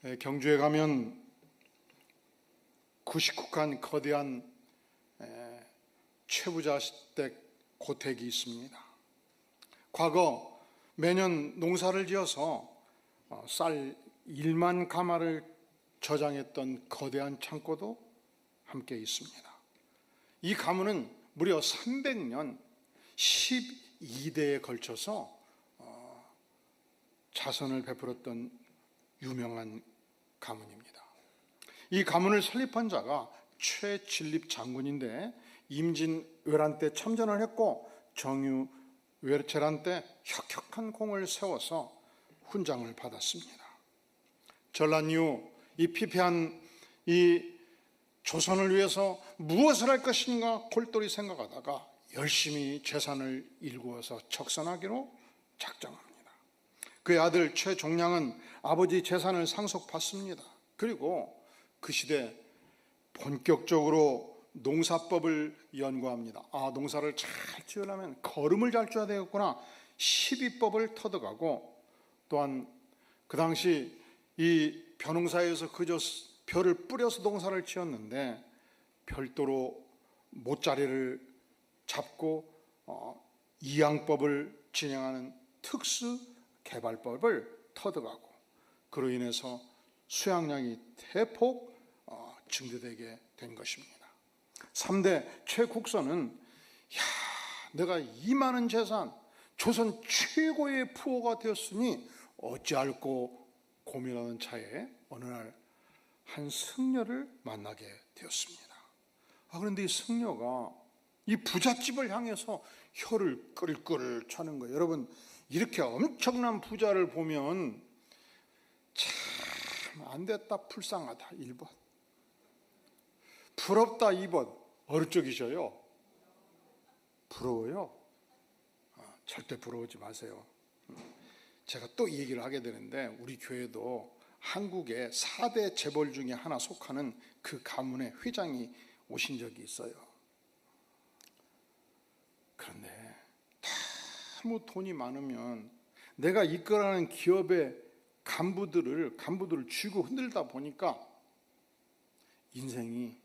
경주에 가면 99칸 거대한 최부자 시댁 고택이 있습니다. 과거 매년 농사를 지어서 쌀 1만 가마를 저장했던 거대한 창고도 함께 있습니다. 이 가문은 무려 300년 12대에 걸쳐서 자선을 베풀었던 유명한 가문입니다. 이 가문을 설립한 자가 최진립 장군인데 임진왜란 때 참전을 했고 정유재란 때 혁혁한 공을 세워서 훈장을 받았습니다. 전란 이후 이 피폐한 이 조선을 위해서 무엇을 할 것인가 골똘히 생각하다가 열심히 재산을 일구어서 적선하기로 작정합니다. 그의 아들 최종량은 아버지 재산을 상속받습니다. 그리고 그 시대 본격적으로 농사법을 연구합니다. 농사를 잘 지으려면 거름을 잘 줘야 되겠구나. 시비법을 터득하고, 또한 그 당시 이 벼농사에서 그저 벼를 뿌려서 농사를 지었는데 별도로 모짜리를 잡고 이양법을 진행하는 특수 개발법을 터득하고, 그로 인해서 수양량이 대폭 증대되게 된 것입니다. 3대 최국선은 내가 이 많은 재산, 조선 최고의 부호가 되었으니 어찌할꼬 고민하는 차에 어느 날 한 승려를 만나게 되었습니다. 그런데 이 승려가 이 부잣집을 향해서 혀를 끌끌 차는 거예요. 여러분, 이렇게 엄청난 부자를 보면 참 안됐다, 불쌍하다 1번, 부럽다 2번. 어느 쪽이셔요? 부러워요? 절대 부러우지 마세요. 제가 또 이 얘기를 하게 되는데, 우리 교회도 한국의 4대 재벌 중에 하나 속하는 그 가문의 회장이 오신 적이 있어요. 그런데 너무 돈이 많으면 내가 이끌어가는 기업의 간부들을 쥐고 흔들다 보니까 인생이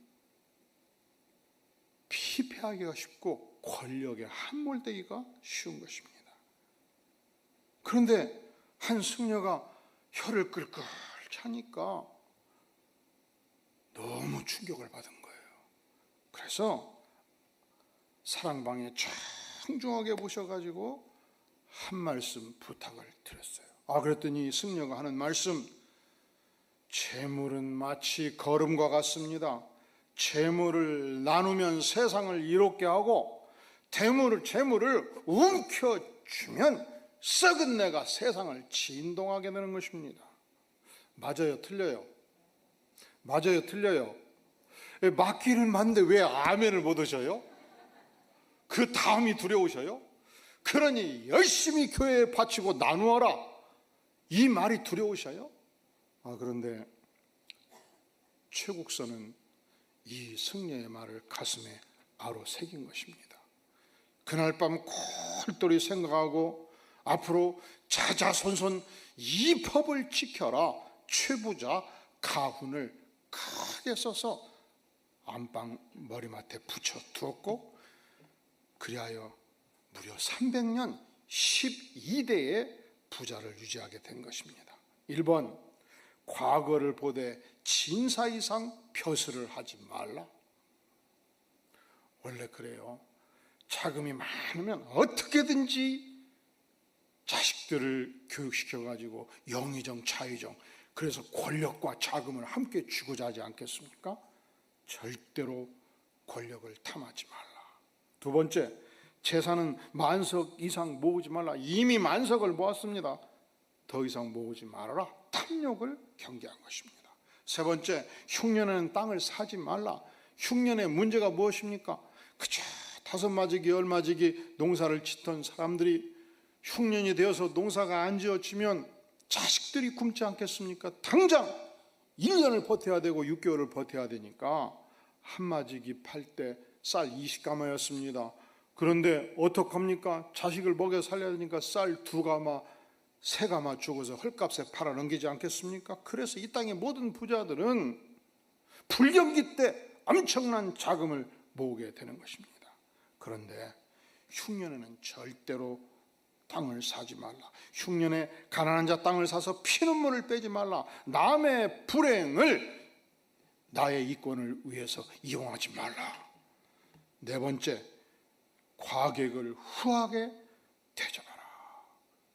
피폐하기가 쉽고 권력에 함몰되기가 쉬운 것입니다. 그런데 한 승려가 혀를 끌끌 차니까 너무 충격을 받은 거예요. 그래서 사랑방에 청중하게 모셔가지고 한 말씀 부탁을 드렸어요. 그랬더니 승려가 하는 말씀, 재물은 마치 거름과 같습니다. 재물을 나누면 세상을 이롭게 하고 재물을 움켜쥐면 썩은 내가 세상을 진동하게 되는 것입니다. 맞아요, 틀려요? 맞아요, 틀려요? 맞기는 맞는데 왜 아멘을 못 하셔요? 그 다음이 두려우셔요? 그러니 열심히 교회에 바치고 나누어라, 이 말이 두려우셔요? 그런데 최국선은 이 승려의 말을 가슴에 아로 새긴 것입니다. 그날 밤 골똘히 생각하고 앞으로 자자손손 이 법을 지켜라, 최부자 가훈을 크게 써서 안방 머리맡에 붙여 두었고, 그리하여 무려 300년 12대의 부자를 유지하게 된 것입니다. 1번, 과거를 보되 진사 이상 벼슬을 하지 말라. 원래 그래요. 자금이 많으면 어떻게든지 자식들을 교육시켜가지고 영의정 자의정, 그래서 권력과 자금을 함께 쥐고자 하지 않겠습니까? 절대로 권력을 탐하지 말라. 2번째, 재산은 만석 이상 모으지 말라. 이미 만석을 모았습니다. 더 이상 모으지 말아라. 탐욕을 경계한 것입니다. 3번째, 흉년에는 땅을 사지 말라. 흉년의 문제가 무엇입니까? 그저 5마지기 10마지기 농사를 짓던 사람들이 흉년이 되어서 농사가 안 지어지면 자식들이 굶지 않겠습니까? 당장 1년을 버텨야 되고 6개월을 버텨야 되니까 한 마지기 팔 때 쌀 20가마였습니다. 그런데 어떡합니까? 자식을 먹여 살려야 되니까 쌀 2가마 새가마 죽어서 헐값에 팔아 넘기지 않겠습니까? 그래서 이 땅의 모든 부자들은 불경기 때 엄청난 자금을 모으게 되는 것입니다. 그런데 흉년에는 절대로 땅을 사지 말라. 흉년에 가난한 자 땅을 사서 피눈물을 빼지 말라. 남의 불행을 나의 이권을 위해서 이용하지 말라. 네 번째, 과객을 후하게 대접하라.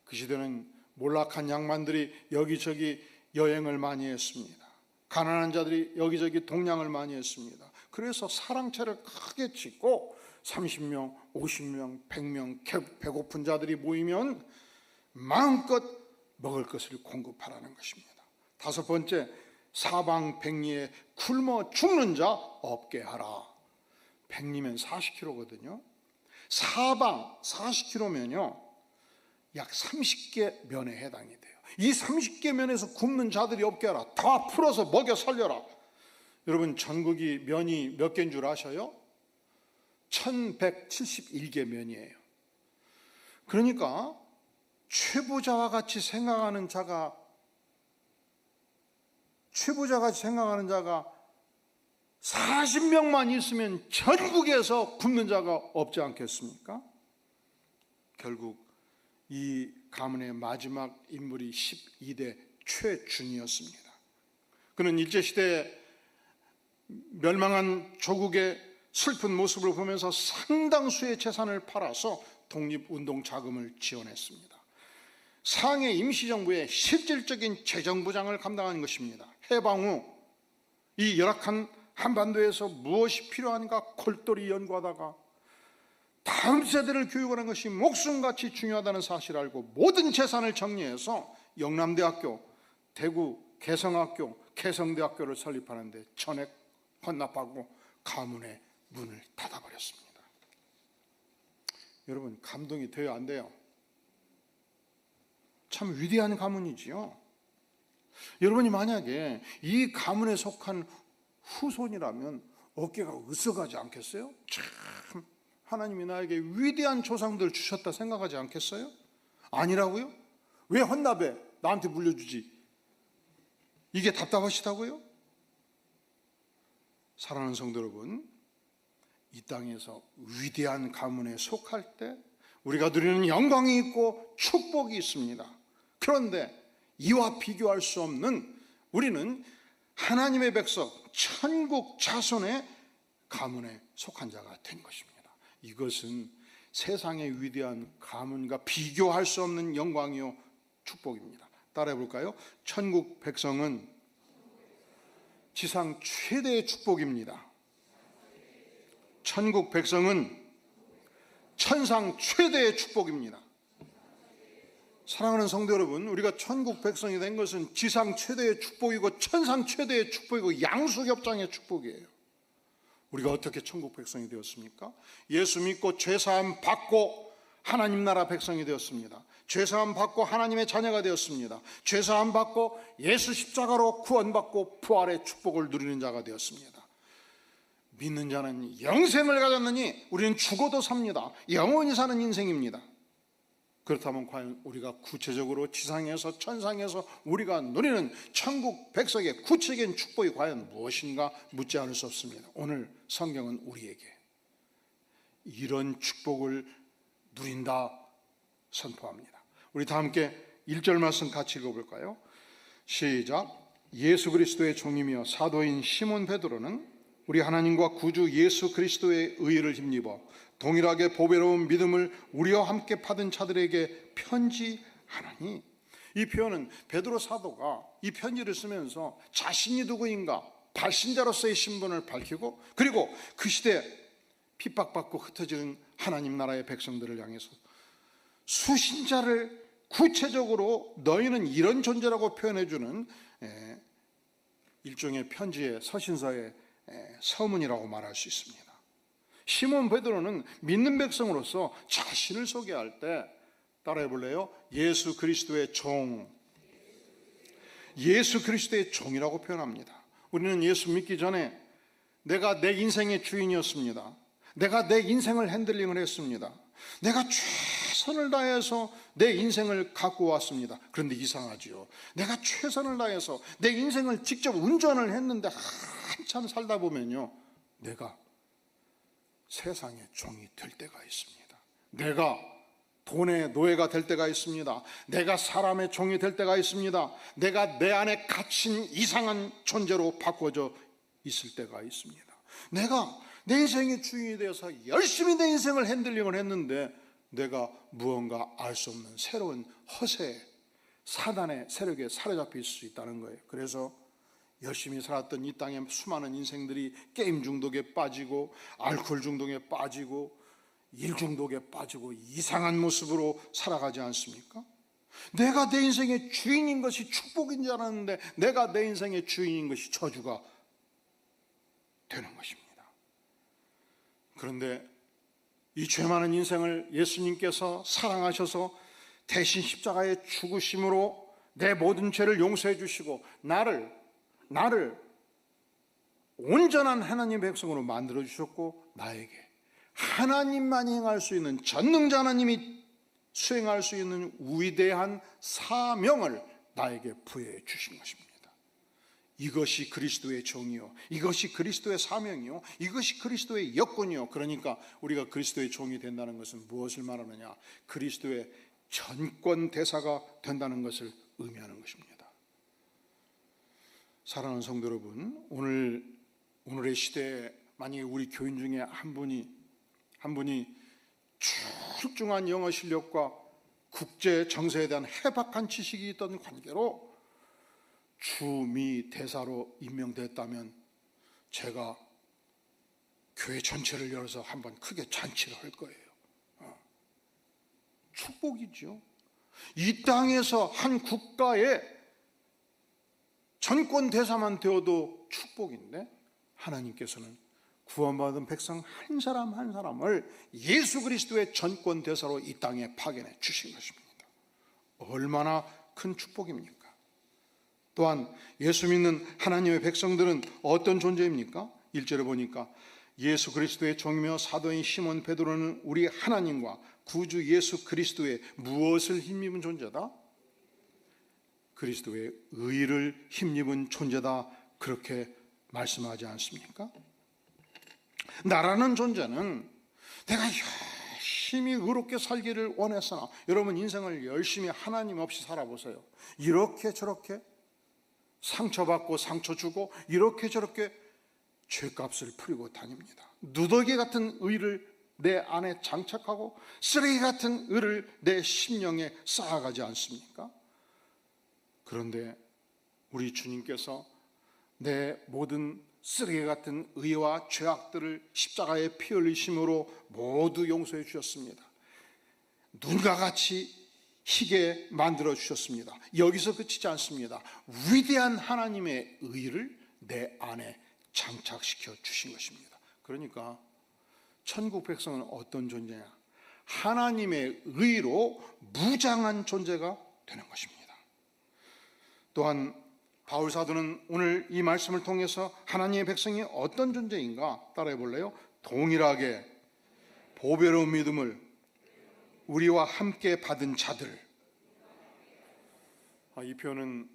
그 시대는 몰락한 양반들이 여기저기 여행을 많이 했습니다. 가난한 자들이 여기저기 동냥을 많이 했습니다. 그래서 사랑채를 크게 짓고 30명, 50명, 100명 배고픈 자들이 모이면 마음껏 먹을 것을 공급하라는 것입니다. 다섯 번째, 사방백리에 굶어 죽는 자 없게 하라. 백리면 40km거든요. 사방 40km면요 약 30개 면에 해당이 돼요. 이 30개 면에서 굶는 자들이 없게 하라. 다 풀어서 먹여 살려라. 여러분, 전국이 면이 몇 개인 줄 아셔요? 1171개 면이에요. 그러니까 최부자와 같이 생각하는 자가 40명만 있으면 전국에서 굶는 자가 없지 않겠습니까? 결국 이 가문의 마지막 인물이 12대 최준이었습니다. 그는 일제시대에 멸망한 조국의 슬픈 모습을 보면서 상당수의 재산을 팔아서 독립운동 자금을 지원했습니다. 상해 임시정부의 실질적인 재정부장을 감당한 것입니다. 해방 후 이 열악한 한반도에서 무엇이 필요한가 골똘히 연구하다가 다음 세대를 교육하는 것이 목숨같이 중요하다는 사실을 알고 모든 재산을 정리해서 영남대학교, 대구 개성학교, 개성대학교를 설립하는데 전액 헌납하고 가문의 문을 닫아버렸습니다. 여러분, 감동이 돼요, 안 돼요? 참 위대한 가문이지요. 여러분이 만약에 이 가문에 속한 후손이라면 어깨가 으쓱하지 않겠어요? 참 하나님이 나에게 위대한 조상들 주셨다 생각하지 않겠어요? 아니라고요? 왜 헌납해? 나한테 물려주지. 이게 답답하시다고요? 사랑하는 성도 여러분, 이 땅에서 위대한 가문에 속할 때 우리가 누리는 영광이 있고 축복이 있습니다. 그런데 이와 비교할 수 없는 우리는 하나님의 백성, 천국 자손의 가문에 속한 자가 된 것입니다. 이것은 세상의 위대한 가문과 비교할 수 없는 영광이요 축복입니다. 따라해 볼까요? 천국 백성은 지상 최대의 축복입니다. 천국 백성은 천상 최대의 축복입니다. 사랑하는 성도 여러분, 우리가 천국 백성이 된 것은 지상 최대의 축복이고 천상 최대의 축복이고 양수겹장의 축복이에요. 우리가 어떻게 천국 백성이 되었습니까? 예수 믿고 죄사함 받고 하나님 나라 백성이 되었습니다. 죄사함 받고 하나님의 자녀가 되었습니다. 죄사함 받고 예수 십자가로 구원받고 부활의 축복을 누리는 자가 되었습니다. 믿는 자는 영생을 가졌느니 우리는 죽어도 삽니다. 영원히 사는 인생입니다. 그렇다면 과연 우리가 구체적으로 지상에서 천상에서 우리가 누리는 천국 백성의 구체적인 축복이 과연 무엇인가 묻지 않을 수 없습니다. 오늘 성경은 우리에게 이런 축복을 누린다 선포합니다. 우리 다 함께 1절 말씀 같이 읽어볼까요? 시작. 예수 그리스도의 종이며 사도인 시몬 베드로는 우리 하나님과 구주 예수 그리스도의 의를 힘입어 동일하게 보배로운 믿음을 우리와 함께 받은 자들에게 편지하나니. 이 표현은 베드로 사도가 이 편지를 쓰면서 자신이 누구인가 발신자로서의 신분을 밝히고, 그리고 그 시대에 핍박받고 흩어지는 하나님 나라의 백성들을 향해서 수신자를 구체적으로 너희는 이런 존재라고 표현해주는 일종의 편지의 서신서의 서문이라고 말할 수 있습니다. 시몬 베드로는 믿는 백성으로서 자신을 소개할 때 따라해 볼래요? 예수 그리스도의 종, 예수 그리스도의 종이라고 표현합니다. 우리는 예수 믿기 전에 내가 내 인생의 주인이었습니다. 내가 내 인생을 핸들링을 했습니다. 내가 최선을 다해서 내 인생을 갖고 왔습니다. 그런데 이상하지요. 내가 최선을 다해서 내 인생을 직접 운전을 했는데 한참 살다 보면요, 내가 세상의 종이 될 때가 있습니다. 내가 돈의 노예가 될 때가 있습니다. 내가 사람의 종이 될 때가 있습니다. 내가 내 안에 갇힌 이상한 존재로 바꿔져 있을 때가 있습니다. 내가 내 인생의 주인이 되어서 열심히 내 인생을 핸들링을 했는데 내가 무언가 알 수 없는 새로운 허세, 사단의 세력에 사로잡혀 있을 수 있다는 거예요. 그래서 열심히 살았던 이 땅의 수많은 인생들이 게임 중독에 빠지고 알코올 중독에 빠지고 일 중독에 빠지고 이상한 모습으로 살아가지 않습니까? 내가 내 인생의 주인인 것이 축복인 줄 알았는데 내가 내 인생의 주인인 것이 저주가 되는 것입니다. 그런데 이 죄 많은 인생을 예수님께서 사랑하셔서 대신 십자가의 죽으심으로 내 모든 죄를 용서해 주시고 나를 온전한 하나님의 백성으로 만들어 주셨고, 나에게 하나님만이 행할 수 있는, 전능자 하나님이 수행할 수 있는 위대한 사명을 나에게 부여해 주신 것입니다. 이것이 그리스도의 종이요, 이것이 그리스도의 사명이요, 이것이 그리스도의 여건이요. 그러니까 우리가 그리스도의 종이 된다는 것은 무엇을 말하느냐? 그리스도의 전권 대사가 된다는 것을 의미하는 것입니다. 사랑하는 성도 여러분, 오늘의 시대에 만약에 우리 교인 중에 한 분이 출중한 영어 실력과 국제 정세에 대한 해박한 지식이 있던 관계로 주미 대사로 임명됐다면 제가 교회 전체를 열어서 한번 크게 잔치를 할 거예요. 축복이죠. 이 땅에서 한 국가의 전권 대사만 되어도 축복인데, 하나님께서는 구원받은 백성 한 사람 한 사람을 예수 그리스도의 전권 대사로 이 땅에 파견해 주신 것입니다. 얼마나 큰 축복입니까? 또한 예수 믿는 하나님의 백성들은 어떤 존재입니까? 1절에 보니까 예수 그리스도의 종이며 사도인 시몬 베드로는 우리 하나님과 구주 예수 그리스도의 무엇을 힘입은 존재다? 그리스도의 의를 힘입은 존재다, 그렇게 말씀하지 않습니까? 나라는 존재는 내가 열심히 의롭게 살기를 원했으나, 여러분 인생을 열심히 하나님 없이 살아보세요. 이렇게 저렇게 상처받고 상처 주고 이렇게 저렇게 죄값을 풀리고 다닙니다. 누더기 같은 의를 내 안에 장착하고 쓰레기 같은 의를 내 심령에 쌓아가지 않습니까? 그런데 우리 주님께서 내 모든 쓰레기 같은 의와 죄악들을 십자가에 피 흘리심으로 모두 용서해 주셨습니다. 눈과 같이 희게 만들어 주셨습니다. 여기서 그치지 않습니다. 위대한 하나님의 의를 내 안에 장착시켜 주신 것입니다. 그러니까 천국 백성은 어떤 존재냐? 하나님의 의로 무장한 존재가 되는 것입니다. 또한 바울 사도는 오늘 이 말씀을 통해서 하나님의 백성이 어떤 존재인가 따라해 볼래요? 동일하게 보배로운 믿음을 우리와 함께 받은 자들. 이 표현은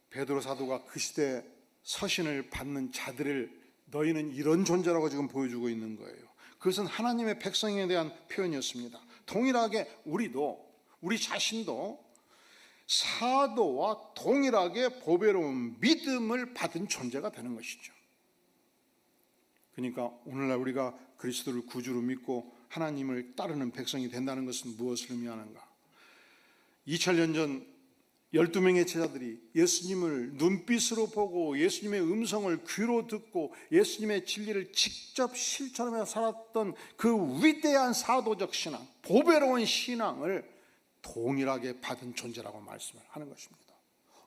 베드로 사도가 그 시대 서신을 받는 자들을 너희는 이런 존재라고 지금 보여주고 있는 거예요. 그것은 하나님의 백성에 대한 표현이었습니다. 동일하게 우리 자신도 사도와 동일하게 보배로운 믿음을 받은 존재가 되는 것이죠. 그러니까 오늘날 우리가 그리스도를 구주로 믿고 하나님을 따르는 백성이 된다는 것은 무엇을 의미하는가? 2000년 전 12명의 제자들이 예수님을 눈빛으로 보고 예수님의 음성을 귀로 듣고 예수님의 진리를 직접 실천하며 살았던 그 위대한 사도적 신앙, 보배로운 신앙을 동일하게 받은 존재라고 말씀을 하는 것입니다.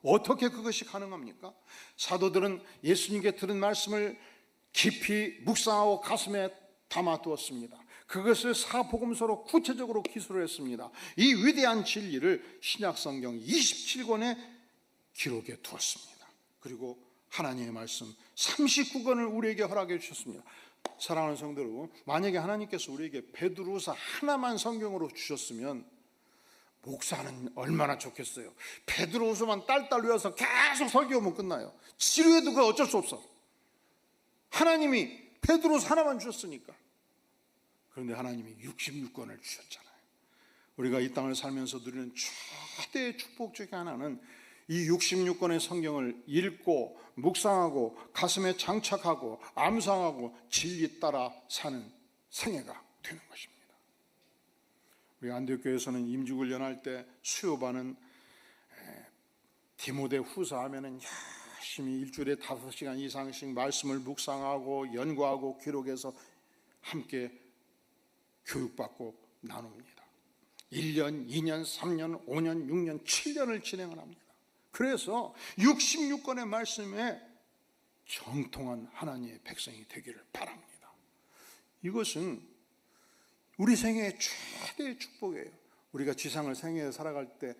어떻게 그것이 가능합니까? 사도들은 예수님께 들은 말씀을 깊이 묵상하고 가슴에 담아두었습니다. 그것을 사복음서로 구체적으로 기술을 했습니다. 이 위대한 진리를 신약성경 27권에 기록해 두었습니다. 그리고 하나님의 말씀 39권을 우리에게 허락해 주셨습니다. 사랑하는 성도 여러분, 만약에 하나님께서 우리에게 베드로서 하나만 성경으로 주셨으면 목사는 얼마나 좋겠어요. 베드로후서만 딸딸 외워서 계속 설교하면 끝나요. 지루해도 그거 어쩔 수 없어. 하나님이 베드로후서 하나만 주셨으니까. 그런데 하나님이 66권을 주셨잖아요. 우리가 이 땅을 살면서 누리는 최대의 축복 중에 하나는 이 66권의 성경을 읽고 묵상하고 가슴에 장착하고 암송하고 진리 따라 사는 생애가 되는 것입니다. 우리 안디옥교회에서는 임직훈련할 때 수요반은 디모데 후서 하면은 열심히 일주일에 5시간 이상씩 말씀을 묵상하고 연구하고 기록해서 함께 교육받고 나눕니다. 1년, 2년, 3년, 5년, 6년, 7년을 진행을 합니다. 그래서 66권의 말씀에 정통한 하나님의 백성이 되기를 바랍니다. 이것은 우리 생애의 최대의 축복이에요. 우리가 지상을 생애에 살아갈 때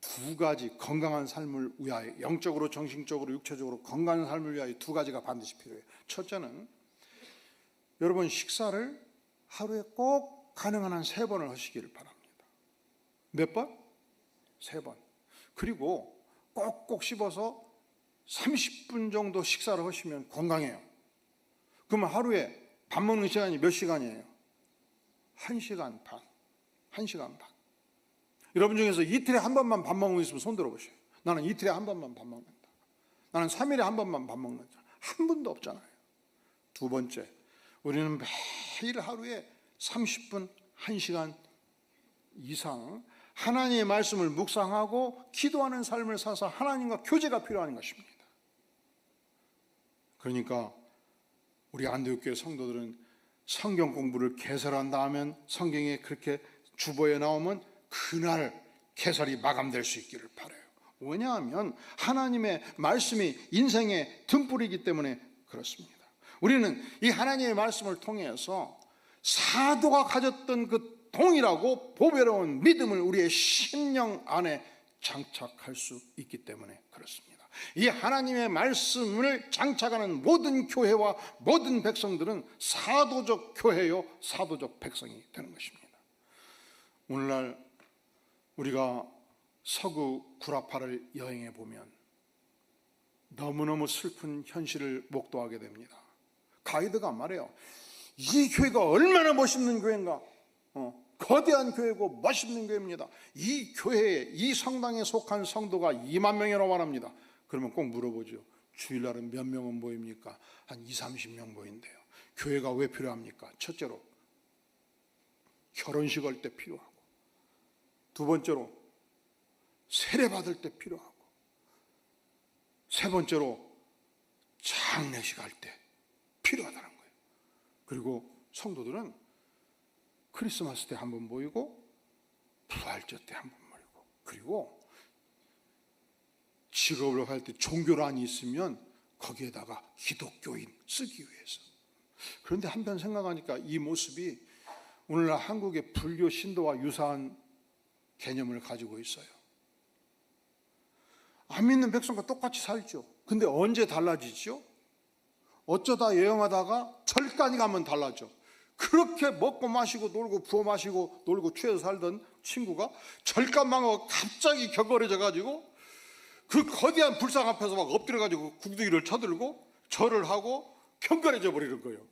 2가지 건강한 삶을 위하여, 영적으로 정신적으로 육체적으로 건강한 삶을 위하여 2가지가 반드시 필요해요. 첫째는 여러분 식사를 하루에 꼭 가능한 한 3번을 하시기를 바랍니다. 몇 번? 3번. 그리고 꼭꼭 씹어서 30분 정도 식사를 하시면 건강해요. 그러면 하루에 밥 먹는 시간이 몇 시간이에요? 1시간 반. 1시간 반. 여러분 중에서 이틀에 한 번만 밥 먹는 거 있으면 손 들어보세요. 나는 이틀에 한 번만 밥 먹는다. 나는 3일에 한 번만 밥 먹는다. 한 분도 없잖아요. 2번째, 우리는 매일 하루에 30분, 1시간 이상 하나님의 말씀을 묵상하고 기도하는 삶을 사서 하나님과 교제가 필요한 것입니다. 그러니까 우리 안디옥교회 성도들은 성경 공부를 개설한다 하면 성경에 그렇게 주보에 나오면 그날 개설이 마감될 수 있기를 바라요. 왜냐하면 하나님의 말씀이 인생의 등불이기 때문에 그렇습니다. 우리는 이 하나님의 말씀을 통해서 사도가 가졌던 그 동일하고 보배로운 믿음을 우리의 심령 안에 장착할 수 있기 때문에 그렇습니다. 이 하나님의 말씀을 장착하는 모든 교회와 모든 백성들은 사도적 교회요 사도적 백성이 되는 것입니다. 오늘날 우리가 서구 구라파를 여행해 보면 너무너무 슬픈 현실을 목도하게 됩니다. 가이드가 말해요. 이 교회가 얼마나 멋있는 교회인가. 거대한 교회고 멋있는 교회입니다. 이 교회에, 이 성당에 속한 성도가 2만 명이라고 말합니다. 그러면 꼭 물어보죠. 주일날은 몇 명은 모입니까? 한 20-30명 모인대요. 교회가 왜 필요합니까? 첫째로 결혼식 할 때 필요하고, 2번째로 세례 받을 때 필요하고, 3번째로 장례식 할 때 필요하다는 거예요. 그리고 성도들은 크리스마스 때 한 번 모이고 부활절 때 한 번 모이고, 그리고 직업을 할 때 종교란이 있으면 거기에다가 기독교인 쓰기 위해서. 그런데 한편 생각하니까 이 모습이 오늘날 한국의 불교 신도와 유사한 개념을 가지고 있어요. 안 믿는 백성과 똑같이 살죠. 근데 언제 달라지죠? 어쩌다 여행하다가 절간이 가면 달라져. 그렇게 먹고 마시고 놀고 부어 마시고 놀고 취해서 살던 친구가 절간만 하고 갑자기 격거려져 가지고 그 거대한 불상 앞에서 막 엎드려 가지고 궁둥이를 쳐들고 절을 하고 경건해져 버리는 거예요.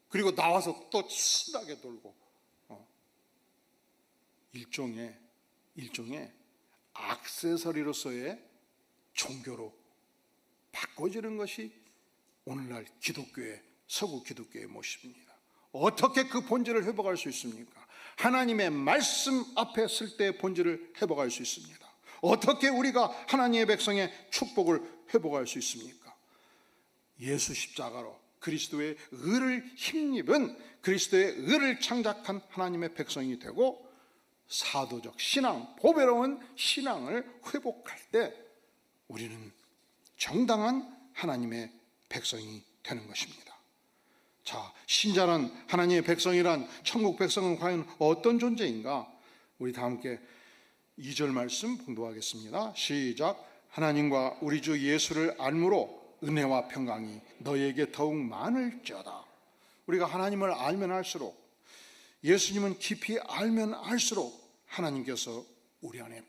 그리고 나와서 또 신나게 놀고, 일종의 액세서리로서의 종교로 바꿔지는 것이 오늘날 기독교의, 서구 기독교의 모습입니다. 어떻게 그 본질을 회복할 수 있습니까? 하나님의 말씀 앞에 설 때의 본질을 회복할 수 있습니다. 어떻게 우리가 하나님의 백성의 축복을 회복할 수 있습니까? 예수 십자가로 그리스도의 의를 힘입은, 그리스도의 의를 창작한 하나님의 백성이 되고 사도적 신앙, 보배로운 신앙을 회복할 때 우리는 정당한 하나님의 백성이 되는 것입니다. 자, 신자란, 하나님의 백성이란, 천국 백성은 과연 어떤 존재인가? 우리 다 함께 2절 말씀 봉독하겠습니다. 시작. 하나님과 우리 주 예수를 알므로 은혜와 평강이 너에게 더욱 많을지어다. 우리가 하나님을 알면 알수록, 예수님은 깊이 알면 알수록 하나님께서 우리 안에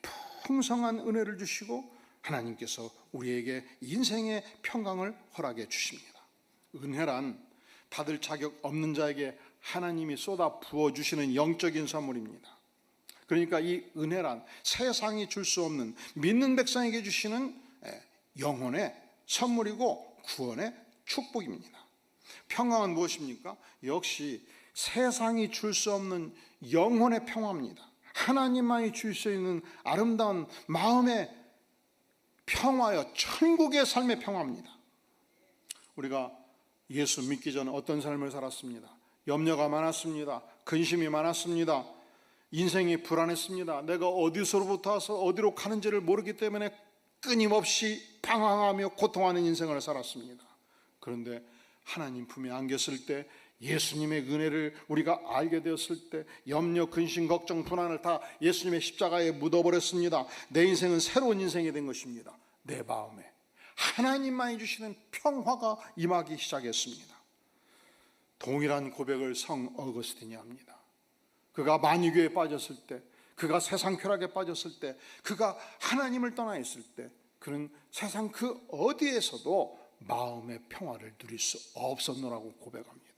풍성한 은혜를 주시고 하나님께서 우리에게 인생의 평강을 허락해 주십니다. 은혜란 받을 자격 없는 자에게 하나님이 쏟아 부어주시는 영적인 선물입니다. 그러니까 이 은혜란 세상이 줄 수 없는 믿는 백성에게 주시는 영혼의 선물이고 구원의 축복입니다. 평강은 무엇입니까? 역시 세상이 줄 수 없는 영혼의 평화입니다. 하나님만이 줄 수 있는 아름다운 마음의 평화여 천국의 삶의 평화입니다. 우리가 예수 믿기 전에 어떤 삶을 살았습니다. 염려가 많았습니다. 근심이 많았습니다. 인생이 불안했습니다. 내가 어디서부터 와서 어디로 가는지를 모르기 때문에 끊임없이 방황하며 고통하는 인생을 살았습니다. 그런데 하나님 품에 안겼을 때, 예수님의 은혜를 우리가 알게 되었을 때 염려, 근심, 걱정, 불안을 다 예수님의 십자가에 묻어버렸습니다. 내 인생은 새로운 인생이 된 것입니다. 내 마음에 하나님만이 주시는 평화가 임하기 시작했습니다. 동일한 고백을 성 어거스틴이 합니다. 그가 만유교에 빠졌을 때, 그가 세상 쾌락에 빠졌을 때, 그가 하나님을 떠나 있을 때, 그는 세상 그 어디에서도 마음의 평화를 누릴 수 없었노라고 고백합니다.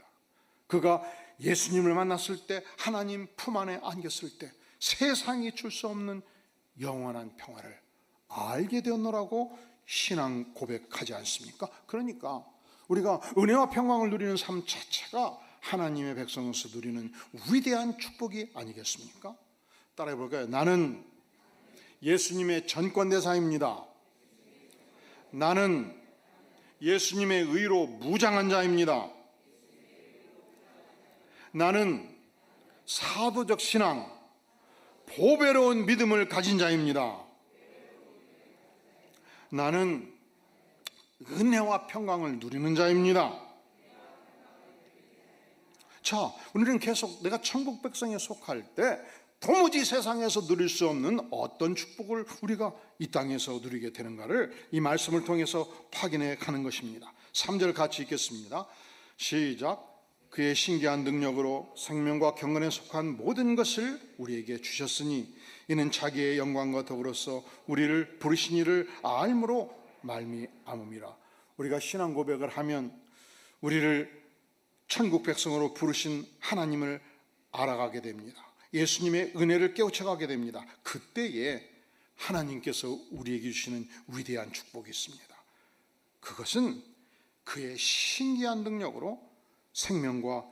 그가 예수님을 만났을 때, 하나님 품 안에 안겼을 때 세상이 줄 수 없는 영원한 평화를 알게 되었노라고 신앙 고백하지 않습니까? 그러니까 우리가 은혜와 평강을 누리는 삶 자체가 하나님의 백성으로서 누리는 위대한 축복이 아니겠습니까? 따라해 볼까요? 나는 예수님의 전권대사입니다. 나는 예수님의 의로 무장한 자입니다. 나는 사도적 신앙, 보배로운 믿음을 가진 자입니다. 나는 은혜와 평강을 누리는 자입니다. 자, 우리는 계속 내가 천국 백성에 속할 때 도무지 세상에서 누릴 수 없는 어떤 축복을 우리가 이 땅에서 누리게 되는가를 이 말씀을 통해서 확인해 가는 것입니다. 3절 같이 읽겠습니다. 시작. 그의 신기한 능력으로 생명과 경건에 속한 모든 것을 우리에게 주셨으니 이는 자기의 영광과 더불어서 우리를 부르신 이를 알므로 말미암음이라. 우리가 신앙 고백을 하면 우리를 천국 백성으로 부르신 하나님을 알아가게 됩니다. 예수님의 은혜를 깨우쳐가게 됩니다. 그때에 하나님께서 우리에게 주시는 위대한 축복이 있습니다. 그것은 그의 신기한 능력으로 생명과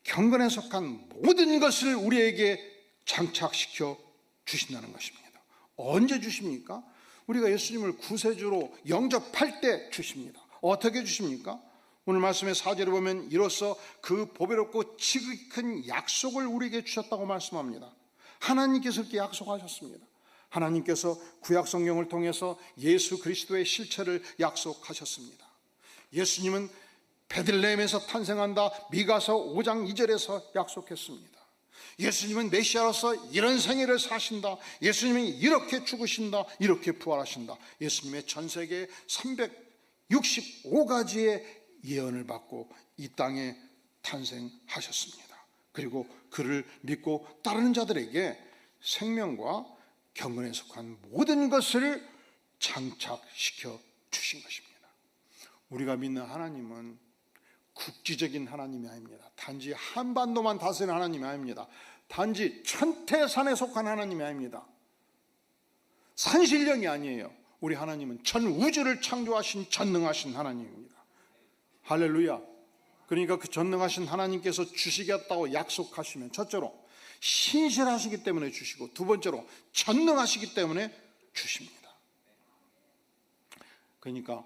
경건에 속한 모든 것을 우리에게 장착시켜 주신다는 것입니다. 언제 주십니까? 우리가 예수님을 구세주로 영접할 때 주십니다. 어떻게 주십니까? 오늘 말씀의 4절에 보면 이로써 그 보배롭고 지극히 큰 약속을 우리에게 주셨다고 말씀합니다. 하나님께서 이렇게 약속하셨습니다. 하나님께서 구약 성경을 통해서 예수 그리스도의 실체를 약속하셨습니다. 예수님은 베들레헴에서 탄생한다, 미가서 5장 2절에서 약속했습니다. 예수님은 메시아로서 이런 생애를 사신다, 예수님이 이렇게 죽으신다, 이렇게 부활하신다. 예수님의 전 세계 365가지의 예언을 받고 이 땅에 탄생하셨습니다. 그리고 그를 믿고 따르는 자들에게 생명과 경건에 속한 모든 것을 장착시켜 주신 것입니다. 우리가 믿는 하나님은 국지적인 하나님이 아닙니다. 단지 한반도만 다스리는 하나님이 아닙니다. 단지 천태산에 속한 하나님이 아닙니다. 산신령이 아니에요. 우리 하나님은 전 우주를 창조하신 전능하신 하나님입니다. 할렐루야. 그러니까 그 전능하신 하나님께서 주시겠다고 약속하시면 첫째로 신실하시기 때문에 주시고, 두 번째로 전능하시기 때문에 주십니다. 그러니까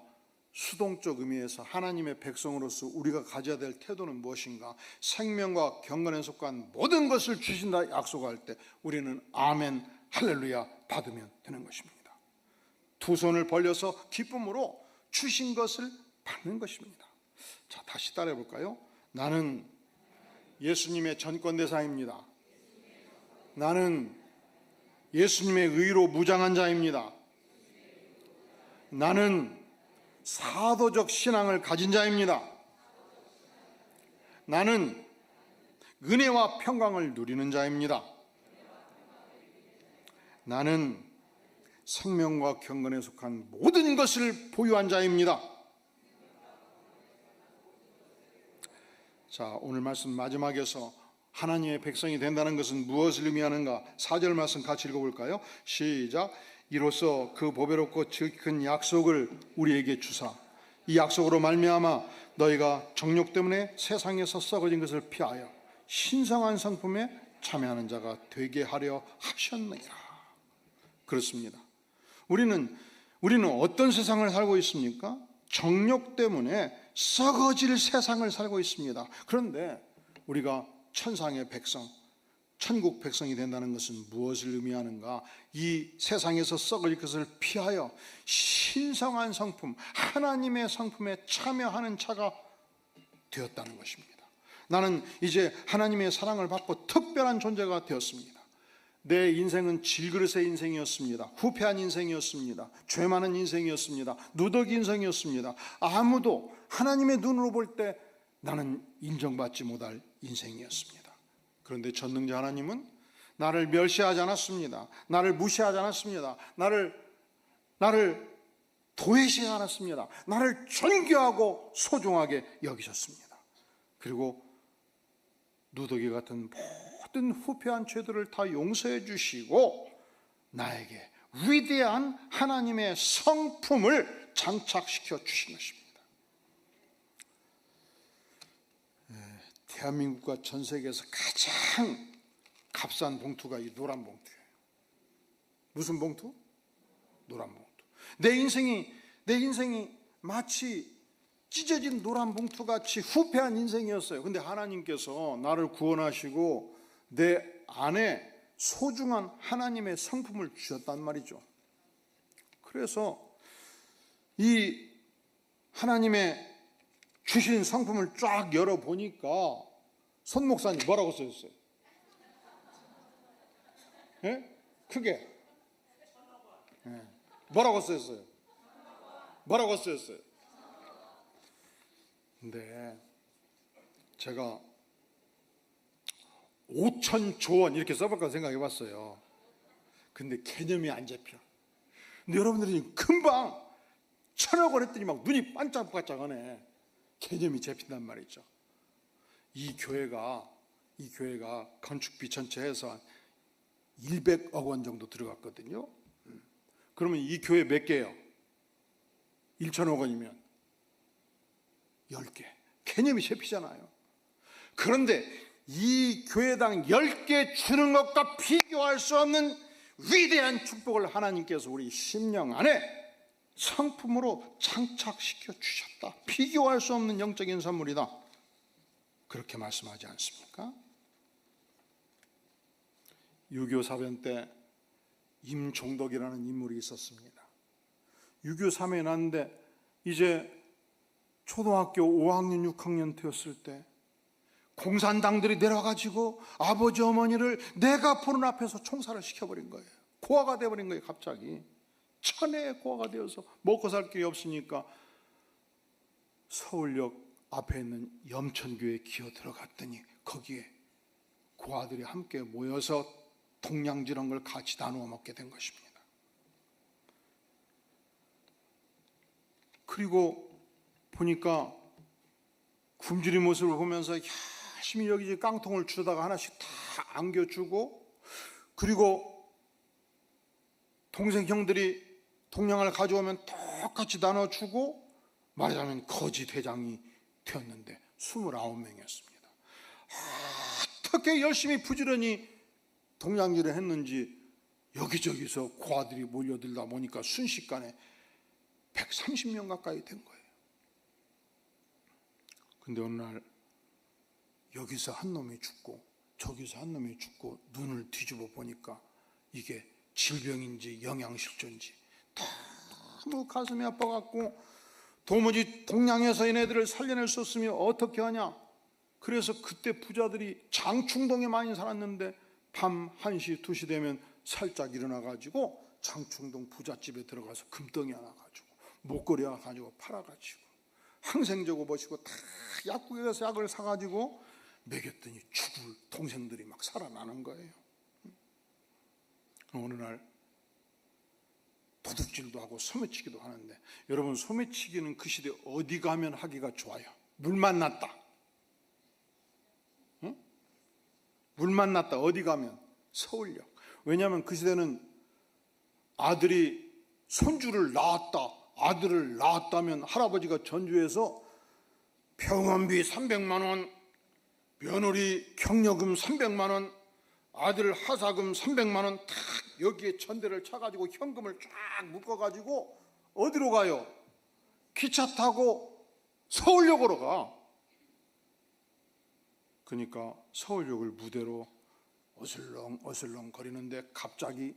수동적 의미에서 하나님의 백성으로서 우리가 가져야 될 태도는 무엇인가? 생명과 경건에 속한 모든 것을 주신다 약속할 때 우리는 아멘 할렐루야 받으면 되는 것입니다. 두 손을 벌려서 기쁨으로 주신 것을 받는 것입니다. 자, 다시 따라해 볼까요? 나는 예수님의 전권대사입니다. 나는 예수님의 의로 무장한 자입니다. 나는 사도적 신앙을 가진 자입니다. 나는 은혜와 평강을 누리는 자입니다. 나는 생명과 경건에 속한 모든 것을 보유한 자입니다. 자, 오늘 말씀 마지막에서 하나님의 백성이 된다는 것은 무엇을 의미하는가? 4절 말씀 같이 읽어볼까요? 시작. 이로써 그 보배롭고 큰 약속을 우리에게 주사 이 약속으로 말미암아 너희가 정욕 때문에 세상에서 썩어진 것을 피하여 신성한 성품에 참여하는 자가 되게 하려 하셨느니라. 그렇습니다. 우리는 어떤 세상을 살고 있습니까? 정욕 때문에 썩어질 세상을 살고 있습니다. 그런데 우리가 천상의 백성, 천국 백성이 된다는 것은 무엇을 의미하는가? 이 세상에서 썩어질 것을 피하여 신성한 성품, 하나님의 성품에 참여하는 자가 되었다는 것입니다. 나는 이제 하나님의 사랑을 받고 특별한 존재가 되었습니다. 내 인생은 질그릇의 인생이었습니다. 후패한 인생이었습니다. 죄 많은 인생이었습니다. 누더기 인생이었습니다. 아무도 하나님의 눈으로 볼 때 나는 인정받지 못할 인생이었습니다. 그런데 전능자 하나님은 나를 멸시하지 않았습니다. 나를 무시하지 않았습니다. 나를 도외시하지 않았습니다. 나를 존귀하고 소중하게 여기셨습니다. 그리고 누더기 같은 모든 후패한 죄들을 다 용서해 주시고 나에게 위대한 하나님의 성품을 장착시켜 주신 것입니다. 대한민국과 전 세계에서 가장 값싼 봉투가 이 노란 봉투예요. 무슨 봉투? 노란 봉투. 내 인생이 마치 찢어진 노란 봉투같이 후패한 인생이었어요. 근데 하나님께서 나를 구원하시고 내 안에 소중한 하나님의 성품을 주셨단 말이죠. 그래서 이 하나님의 주신 성품을 쫙 열어보니까 손 목사님 뭐라고 써있어요? 예? 크게. 예. 뭐라고 써있어요? 뭐라고 써있어요? 근데 제가 5,000조 원 이렇게 써볼까 생각해 봤어요. 근데 개념이 안 잡혀. 근데 여러분들이 금방 1,000억 원 했더니 막 눈이 반짝반짝하네. 개념이 잡힌단 말이죠. 이 교회가 건축비 전체 해서 한 100억 원 정도 들어갔거든요. 그러면 이 교회 몇 개예요? 1,000억 원이면 10개. 개념이 잡히잖아요. 그런데 이 교회당 10개 주는 것과 비교할 수 없는 위대한 축복을 하나님께서 우리 심령 안에 성품으로 장착시켜 주셨다. 비교할 수 없는 영적인 선물이다. 그렇게 말씀하지 않습니까? 유교 사변 때 임종덕이라는 인물이 있었습니다. 유교 사변이 났는데 이제 초등학교 5학년 6학년 되었을 때 공산당들이 내려가지고 아버지 어머니를 내가 보는 앞에서 총살을 시켜버린 거예요. 고아가 돼버린 거예요. 갑자기 천혜의 고아가 되어서 먹고 살 길이 없으니까 서울역 앞에 있는 염천교에 기어 들어갔더니 거기에 고아들이 함께 모여서 동양지런 걸 같이 나누어 먹게 된 것입니다. 그리고 보니까 굶주린 모습을 보면서 열심히 여기 깡통을 주다가 하나씩 다 안겨주고, 그리고 동생 형들이 동양을 가져오면 똑같이 나눠주고, 말하자면 거지 대장이 되었는데 29명이었습니다. 어떻게 열심히 부지런히 동양일을 했는지 여기저기서 고아들이 몰려들다 보니까 순식간에 130명 가까이 된 거예요. 근데 어느 날 여기서 한 놈이 죽고 저기서 한 놈이 죽고 눈을 뒤집어 보니까 이게 질병인지 영양실조인지 너무 가슴이 아파갖고 도무지 동양에서 얘네들을 살려낼 수 없으면 어떻게 하냐. 그래서 그때 부자들이 장충동에 많이 살았는데 밤 1시, 2시 되면 살짝 일어나가지고 장충동 부잣집에 들어가서 금덩이 하나 가지고 목걸이 하나 가지고 팔아가지고 항생제고 뭐시고 다 약국에 가서 약을 사가지고 먹였더니 죽을 동생들이 막 살아나는 거예요. 어느 날 도둑질도 하고 소매치기도 하는데, 여러분 소매치기는 그 시대 어디 가면 하기가 좋아요? 물 만났다. 응? 물 만났다. 어디 가면? 서울역. 왜냐하면 그 시대는 아들이 손주를 낳았다, 아들을 낳았다면 할아버지가 전주에서 병원비 300만 원, 며느리 경력금 300만 원, 아들 하사금 300만 원 탁 여기에 전대를 차가지고 현금을 쫙 묶어가지고 어디로 가요? 기차 타고 서울역으로 가. 그러니까 서울역을 무대로 어슬렁 거리는데 갑자기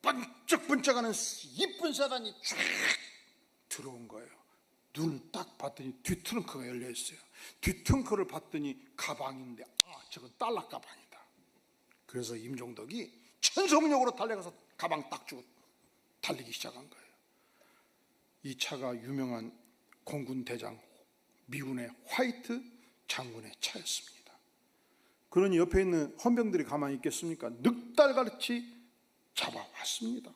번쩍번쩍하는 이쁜 사단이 쫙 들어온 거예요. 눈을 딱 봤더니 뒤트렁크가 열려있어요. 뒤트렁크를 봤더니 가방인데, 저건 달러 가방이다. 그래서 임종덕이 천성역으로 달려가서 가방 딱 주고 달리기 시작한 거예요. 이 차가 유명한 공군 대장 미군의 화이트 장군의 차였습니다. 그러니 옆에 있는 헌병들이 가만히 있겠습니까? 늑달같이 잡아왔습니다.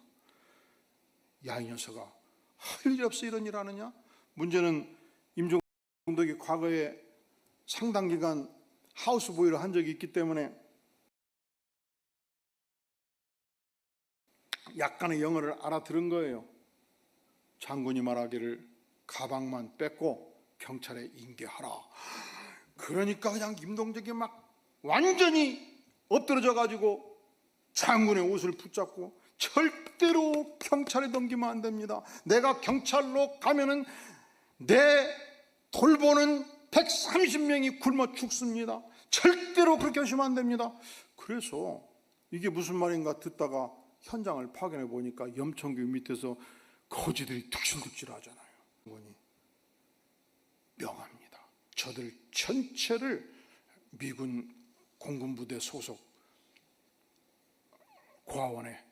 야, 이 녀석아, 할 일 없어 이런 일 하느냐? 문제는 임종덕이 과거에 상당 기간 하우스보이를 한 적이 있기 때문에 약간의 영어를 알아들은 거예요. 장군이 말하기를 가방만 뺏고 경찰에 인계하라. 그러니까 그냥 임종덕이 막 완전히 엎드러져 가지고 장군의 옷을 붙잡고, 절대로 경찰에 넘기면 안 됩니다. 내가 경찰로 가면은 내 돌보는 130명이 굶어 죽습니다. 절대로 그렇게 하시면 안 됩니다. 그래서 이게 무슨 말인가 듣다가 현장을 파견해 보니까 염천교 밑에서 거지들이 득실득실 하잖아요. 명합니다. 저들 전체를 미군 공군부대 소속 고아원에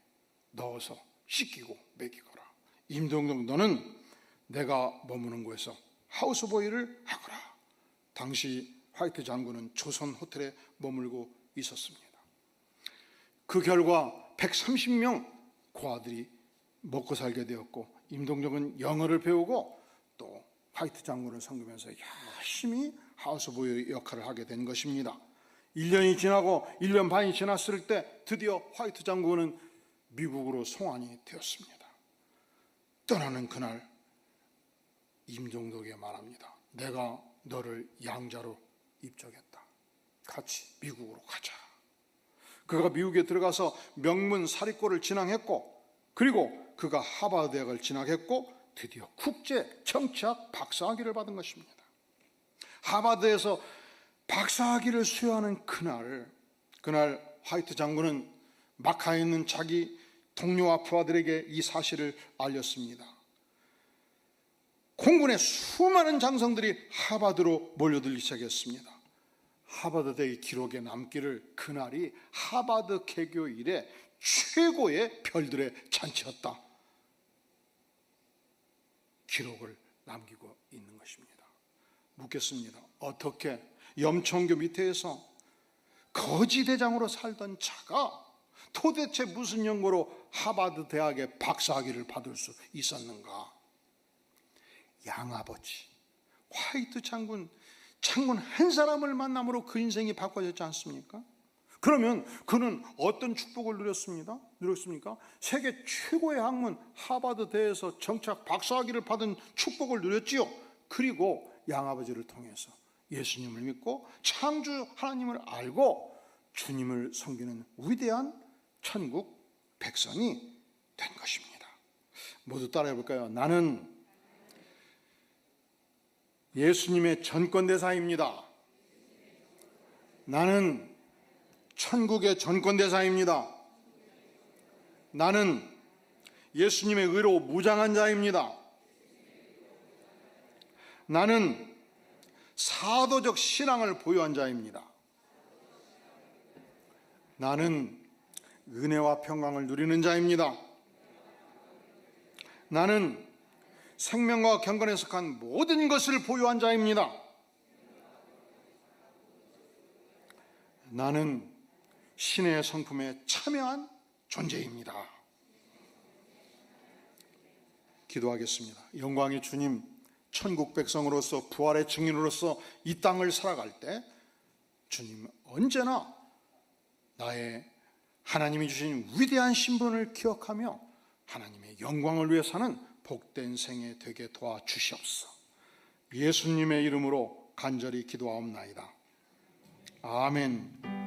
넣어서 씻기고 먹이거라. 임종덕, 너는 내가 머무는 곳에서 하우스보이를 하거라. 당시 화이트 장군은 조선 호텔에 머물고 있었습니다. 그 결과 130명 고아들이 먹고 살게 되었고, 임종덕은 영어를 배우고 또 화이트 장군을 섬기면서 열심히 하우스보이 역할을 하게 된 것입니다. 1년이 지나고 1년 반이 지났을 때 드디어 화이트 장군은 미국으로 송환이 되었습니다. 떠나는 그날 임종덕에 말합니다. 내가 너를 양자로 입적했다. 같이 미국으로 가자. 그가 미국에 들어가서 명문 사립고를 진학했고, 그리고 그가 하버드 대학을 진학했고 드디어 국제 정치학 박사학위를 받은 것입니다. 하버드에서 박사학위를 수여하는 그날 화이트 장군은 마카에 있는 자기 동료와 부하들에게 이 사실을 알렸습니다. 공군의 수많은 장성들이 하버드로 몰려들기 시작했습니다. 하버드대의 기록에 남기를 그날이 하버드 개교 이래 최고의 별들의 잔치였다. 기록을 남기고 있는 것입니다. 묻겠습니다. 어떻게 염천교 밑에서 거지 대장으로 살던 자가 도대체 무슨 연고로 하버드 대학의 박사학위를 받을 수 있었는가? 양아버지 화이트 장군 한 사람을 만남으로 그 인생이 바꿔졌지 않습니까? 그러면 그는 어떤 축복을 누렸습니까? 세계 최고의 학문 하버드 대에서 정치학 박사학위를 받은 축복을 누렸지요. 그리고 양아버지를 통해서 예수님을 믿고 창조 하나님을 알고 주님을 섬기는 위대한 천국 백성이 된 것입니다. 모두 따라해 볼까요? 나는 예수님의 전권대사입니다. 나는 천국의 전권대사입니다. 나는 예수님의 의로 무장한 자입니다. 나는 사도적 신앙을 보유한 자입니다. 나는 은혜와 평강을 누리는 자입니다. 나는 생명과 경건에 속한 모든 것을 보유한 자입니다. 나는 신의 성품에 참여한 존재입니다. 기도하겠습니다. 영광의 주님, 천국 백성으로서 부활의 증인으로서 이 땅을 살아갈 때 주님 언제나 나의 하나님이 주신 위대한 신분을 기억하며 하나님의 영광을 위해 사는 복된 생애 되게 도와주시옵소서. 예수님의 이름으로 간절히 기도하옵나이다. 아멘.